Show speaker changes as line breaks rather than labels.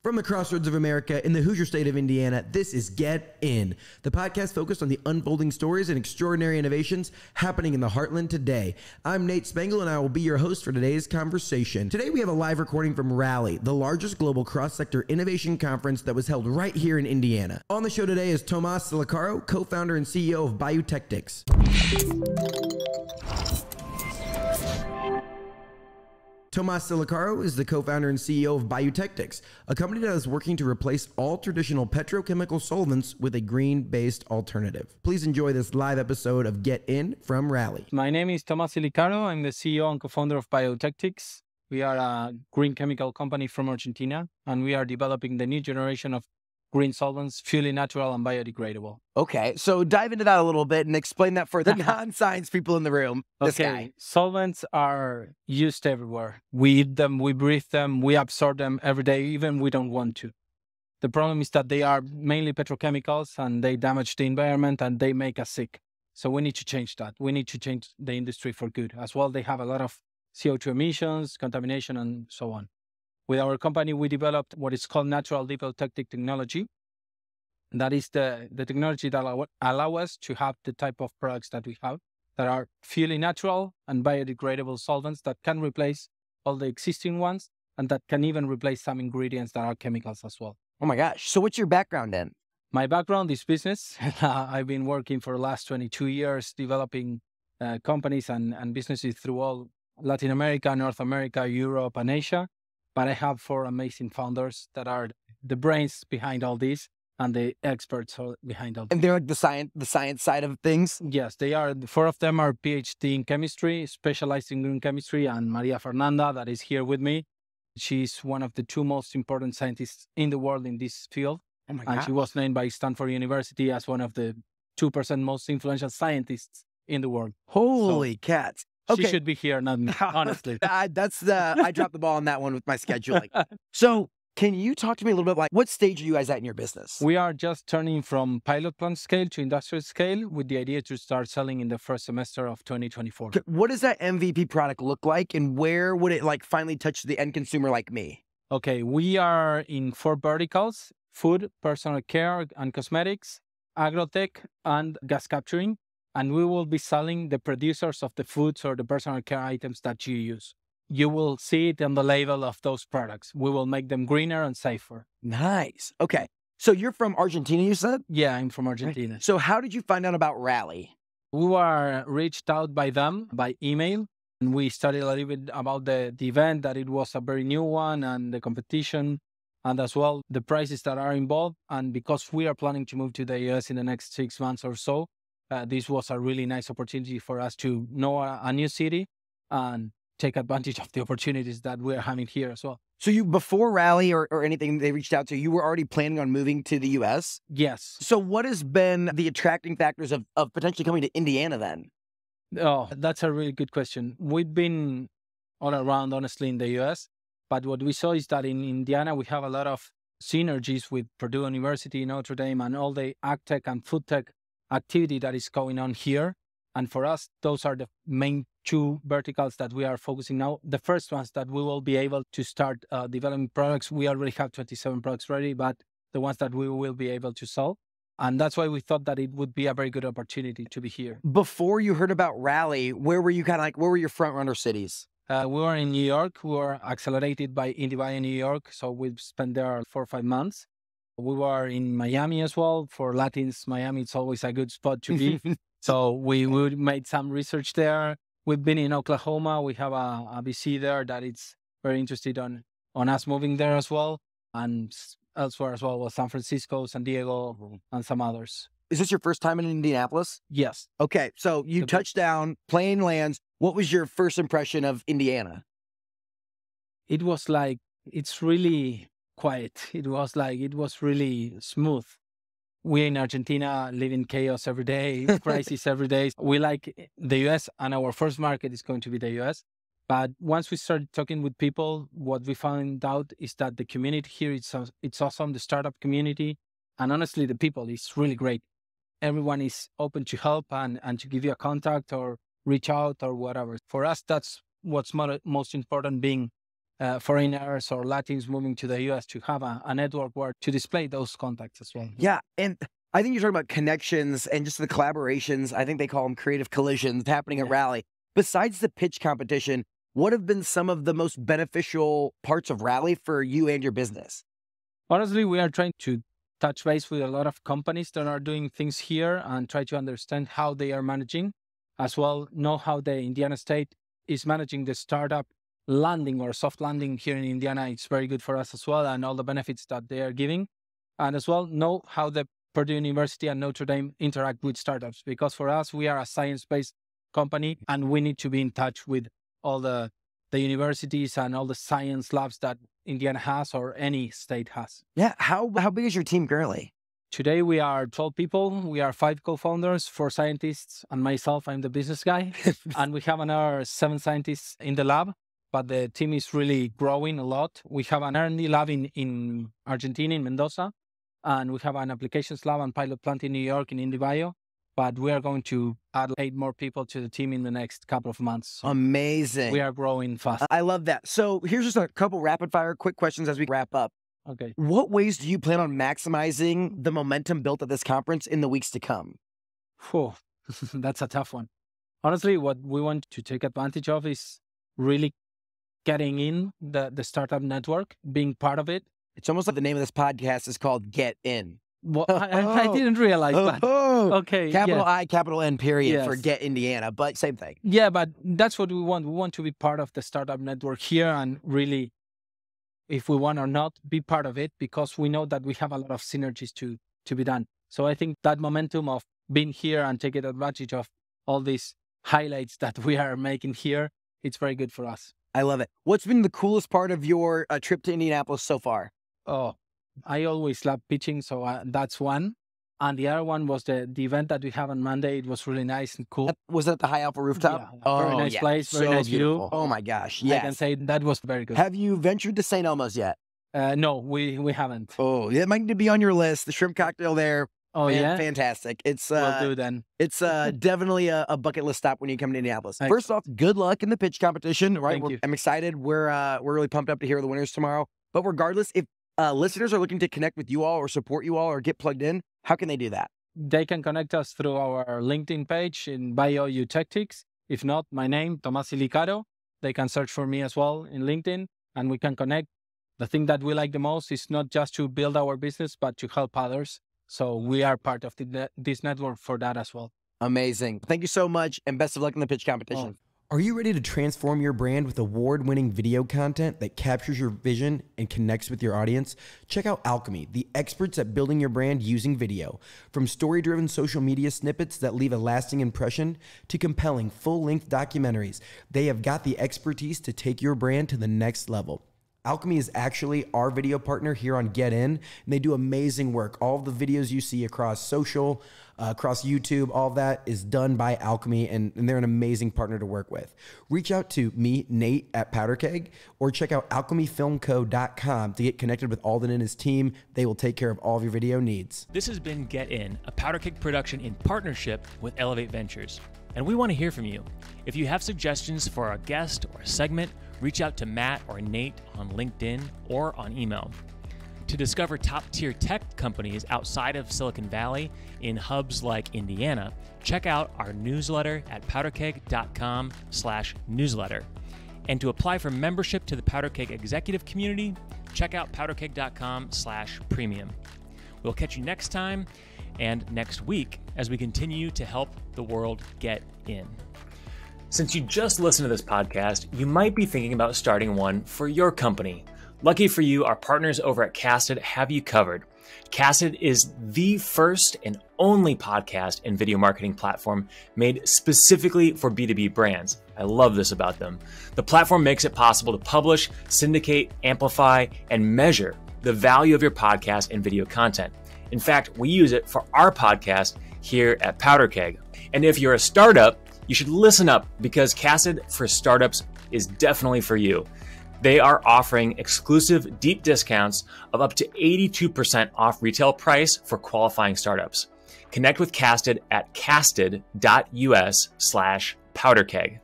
From the crossroads of America in the Hoosier state of Indiana, this is Get In, the podcast focused on the unfolding stories and extraordinary innovations happening in the heartland today. I'm Nate Spangle, and I will be your host for today's conversation. Today, we have a live recording from Rally, the largest global cross-sector innovation conference that was held right here in Indiana. On the show today is Tomas Silicaro, co-founder and CEO of BioEutectics. Tomas Silicaro is the co-founder and CEO of BioEutectics, a company that is working to replace all traditional petrochemical solvents with a green-based alternative. Please enjoy this live episode of Get In from Rally.
My name is Tomas Silicaro. I'm the CEO and co-founder of BioEutectics. We are a green chemical company from Argentina, and we are developing the new generation of green solvents, fully natural and biodegradable.
Okay, so dive into that a little bit and explain that for the non-science people in the room.
Solvents are used everywhere. We eat them, we breathe them, we absorb them every day, even we don't want to. The problem is that they are mainly petrochemicals and they damage the environment and they make us sick. So we need to change that. We need to change the industry for good. As well, they have a lot of CO2 emissions, contamination, and so on. With our company, we developed what is called natural biodegradable technology. That is the technology that allow us to have the type of products that we have that are fully natural and biodegradable solvents that can replace all the existing ones and that can even replace some ingredients that are chemicals as well.
Oh my gosh. So what's your background then?
My background is business. I've been working for the last 22 years developing companies and businesses through all Latin America, North America, Europe, and Asia. But I have 4 amazing founders that are the brains behind all this and the experts behind all this.
And they're like the science side of things?
Yes, they are. 4 of them are PhD in chemistry, specialized in green chemistry, and Maria Fernanda, that is here with me. She's one of the 2 most important scientists in the world in this field.
Oh my
and
gosh.
She was named by Stanford University as one of the 2% most influential scientists in the world.
Holy cats. Okay.
She should be here, not me, honestly.
I dropped the ball on that one with my scheduling. So can you talk to me a little bit like what stage are you guys at in your business?
We are just turning from pilot plant scale to industrial scale with the idea to start selling in the first semester of 2024.
What does that MVP product look like and where would it like finally touch the end consumer like me?
Okay, we are in 4 verticals: food, personal care and cosmetics, agrotech, and gas capturing. And we will be selling the producers of the foods or the personal care items that you use. You will see it on the label of those products. We will make them greener and safer.
Nice. Okay. So you're from Argentina, you said?
Yeah, I'm from Argentina.
So how did you find out about Rally?
We were reached out by them by email. And we studied a little bit about the event, that it was a very new one, and the competition, and as well the prices that are involved. And because we are planning to move to the US in the next 6 months or so, this was a really nice opportunity for us to know a new city and take advantage of the opportunities that we're having here as well.
So you, before Rally or anything they reached out to, you were already planning on moving to the US?
Yes.
So what has been the attracting factors of potentially coming to Indiana then?
Oh, that's a really good question. We've been all around, honestly, in the US. But what we saw is that in Indiana, we have a lot of synergies with Purdue University, Notre Dame, and all the ag tech and food tech activity that is going on here. And for us, those are the main 2 verticals that we are focusing now. The first ones that we will be able to start developing products. We already have 27 products ready, but the ones that we will be able to sell. And that's why we thought that it would be a very good opportunity to be here.
Before you heard about Rally, where were you where were your front runner cities?
We were in New York. We were accelerated by IndieBio in New York. So we spent there 4 or 5 months. We were in Miami as well. For Latins, Miami, it's always a good spot to be. So we made some research there. We've been in Oklahoma. We have a VC there that is very interested on us moving there as well. And elsewhere as well, San Francisco, San Diego, and some others.
Is this your first time in Indianapolis?
Yes.
Okay, so you touched down, plane lands. What was your first impression of Indiana?
It was like, it's really quiet. It was really smooth. We in Argentina live in chaos every day, crisis every day. We like the US, and our first market is going to be the US. But once we started talking with people, what we found out is that the community here, it's awesome, the startup community. And honestly, the people is really great. Everyone is open to help and to give you a contact or reach out or whatever. For us, that's what's most important, being foreigners or Latins moving to the US to have a network where to display those contacts as well.
Yeah. And I think you're talking about connections and just the collaborations. I think they call them creative collisions happening at Rally. Besides the pitch competition, what have been some of the most beneficial parts of Rally for you and your business?
Honestly, we are trying to touch base with a lot of companies that are doing things here and try to understand how they are managing, as well know how the Indiana state is managing the startup landing or soft landing here in Indiana. It's very good for us as well, and all the benefits that they are giving. And as well, know how the Purdue University and Notre Dame interact with startups, because for us, we are a science-based company and we need to be in touch with all the universities and all the science labs that Indiana has or any state has.
Yeah. How big is your team currently?
Today, we are 12 people. We are 5 co-founders, 4 scientists, and myself, I'm the business guy. And we have another 7 scientists in the lab, but the team is really growing a lot. We have an R&D lab in Argentina, in Mendoza, and we have an applications lab and pilot plant in New York, in IndieBio. But we are going to add 8 more people to the team in the next couple of months. So
amazing.
we are growing fast.
I love that. So here's just a couple rapid fire quick questions as we wrap up.
Okay.
What ways do you plan on maximizing the momentum built at this conference in the weeks to come?
Whew, that's a tough one. Honestly, what we want to take advantage of is really getting in the startup network, being part of it.
It's almost like the name of this podcast is called Get In.
Well, I didn't realize that. Okay.
Capital I, capital N, period, for
Yes.
Get Indiana, but same thing.
Yeah, but that's what we want. We want to be part of the startup network here and really, if we want or not, be part of it, because we know that we have a lot of synergies to be done. So I think that momentum of being here and taking advantage of all these highlights that we are making here, it's very good for us.
I love it. What's been the coolest part of your trip to Indianapolis so far?
Oh, I always love pitching, so that's one. And the other one was the event that we have on Monday. It was really nice and cool.
Was that the High Alpha Rooftop?
Yeah, very nice place, very nice
beautiful.
view.
Oh my gosh,
I can
yes.
say that was very good.
Have you ventured to St. Elmo's yet?
No, we haven't.
Oh, it might need to be on your list. The shrimp cocktail there.
Oh, yeah?
Fantastic. It's
We'll do then.
It's definitely a bucket list stop when you come to Indianapolis.
Thanks.
First off, good luck in the pitch competition. Right,
Thank you.
I'm excited. We're really pumped up to hear the winners tomorrow. But regardless, if listeners are looking to connect with you all or support you all or get plugged in, how can they do that?
They can connect us through our LinkedIn page in BioEutectics. If not, my name, Tomas Silicaro. They can search for me as well in LinkedIn, and we can connect. The thing that we like the most is not just to build our business, but to help others. So we are part of this network for that as well.
Amazing. Thank you so much, and best of luck in the pitch competition. Are you ready to transform your brand with award-winning video content that captures your vision and connects with your audience? Check out Alchemy, the experts at building your brand using video. From story-driven social media snippets that leave a lasting impression to compelling full-length documentaries, they have got the expertise to take your brand to the next level. Alchemy is actually our video partner here on Get In, and they do amazing work. All of the videos you see across social, across YouTube, all of that is done by Alchemy, and they're an amazing partner to work with. Reach out to me, Nate, at PowderKeg, or check out alchemyfilmco.com to get connected with Alden and his team. They will take care of all of your video needs.
This has been Get In, a PowderKeg production in partnership with Elevate Ventures. And we want to hear from you. If you have suggestions for a guest or a segment, reach out to Matt or Nate on LinkedIn or on email. To discover top-tier tech companies outside of Silicon Valley in hubs like Indiana, check out our newsletter at powderkeg.com/newsletter. And to apply for membership to the PowderKeg executive community, check out powderkeg.com/premium. We'll catch you next time and next week as we continue to help the world get in. Since you just listened to this podcast, you might be thinking about starting one for your company. Lucky for you, our partners over at Casted have you covered. Casted is the first and only podcast and video marketing platform made specifically for B2B brands. I love this about them. The platform makes it possible to publish, syndicate, amplify, and measure the value of your podcast and video content. In fact, we use it for our podcast here at PowderKeg. And if you're a startup, you should listen up because Casted for Startups is definitely for you. They are offering exclusive deep discounts of up to 82% off retail price for qualifying startups. Connect with Casted at casted.us/powderkeg.